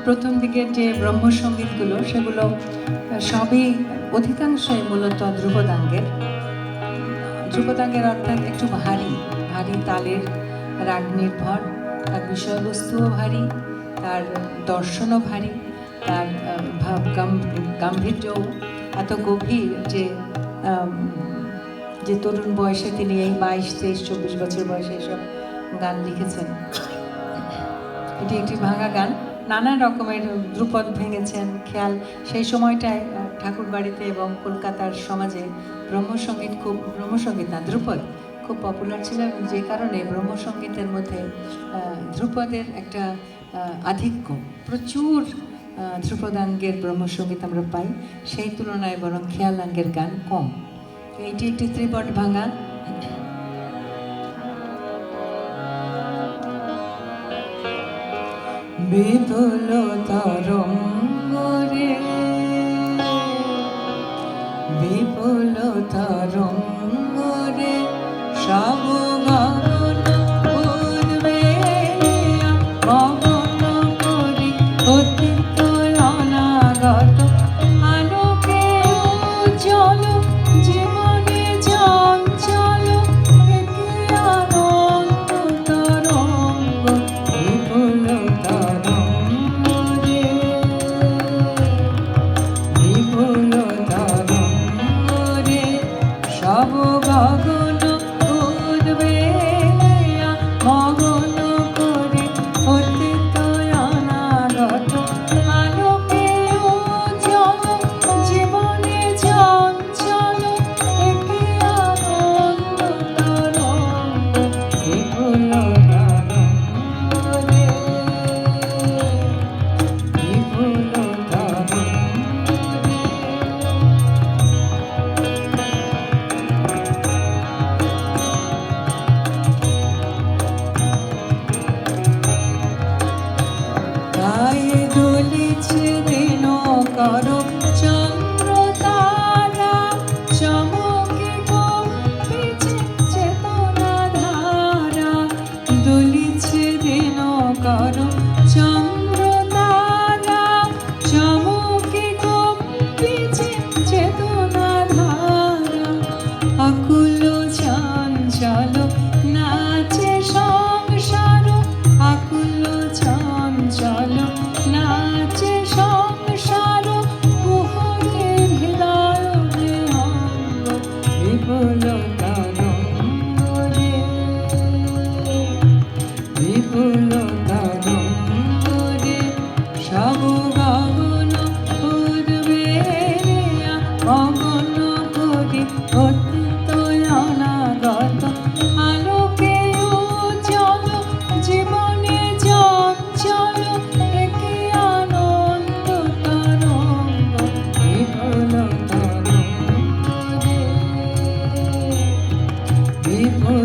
প্রথম দিকের যে ব্রহ্মসঙ্গীতগুলো সেগুলো সবই অধিকাংশই মূলত ধ্রুপদাঙ্গের। ধ্রুপদাঙ্গের অর্থাৎ একটু ভারী ভারী তালের রাগ নির্ভর, তার বিষয়বস্তুও ভারী, তার দর্শনও ভারী, তার ভাব গাম্ভীর্যও এত গভীর যে তরুণ বয়সে তিনি এই 22, 23, 24 বছর বয়সে এসব গান লিখেছেন। এটি একটি ভাঙা গান, নানা রকমের ধ্রুপদ ভেঙেছেন খেয়াল। সেই সময়টায় ঠাকুর বাড়িতে এবং কলকাতার সমাজে ব্রহ্মসঙ্গীত না ধ্রুপদ খুব পপুলার ছিল, এবং যে কারণে ব্রহ্মসঙ্গীতের মধ্যে ধ্রুপদের একটা আধিক্য, প্রচুর ধ্রুপদাঙ্গের ব্রহ্মসঙ্গীত আমরা পাই, সেই তুলনায় বরং খেয়ালাঙ্গের গান কম। এইটি একটি ত্রিপট ভাঙা। বিপুল তরঙ্গরে বিপুল তরঙ্গরে সব গগন উদ্বে গগন করি অতীত অনাগত আলোকে উজ্জ্বল জীবনে চঞ্চল একে আনন্দ তরঙ্গ বিপুল সব গগন উদ্বে মগন করে অতীত অনাগত আলোকে উজ্জ্বল জীবনে চঞ্চল একে আনন্দ তরঙ্গ বিপুল তরঙ্গে বিপুল তরঙ্গে। কর চন্দ্র তারা চমকে কম্পিছে চেতনা ধারা দুলিছে দিন কর চন্দ্র তারা চমকে কম্পিছে চেতনা ধারা আকুল চঞ্চল নাচে সংসার আকুল চঞ্চল নাচে সংসার কুহরের হৃদয় বিহঙ্গ বিপুল তরঙ্গরে বিপুল তরঙ্গরে সব গগন উদ্বে মগন করি অতীত অনাগত আলোকে উজ্জ্বল জীবনে চঞ্চল একে আনন্দ তরঙ্গ বিপুল তরঙ্গরে বিপুল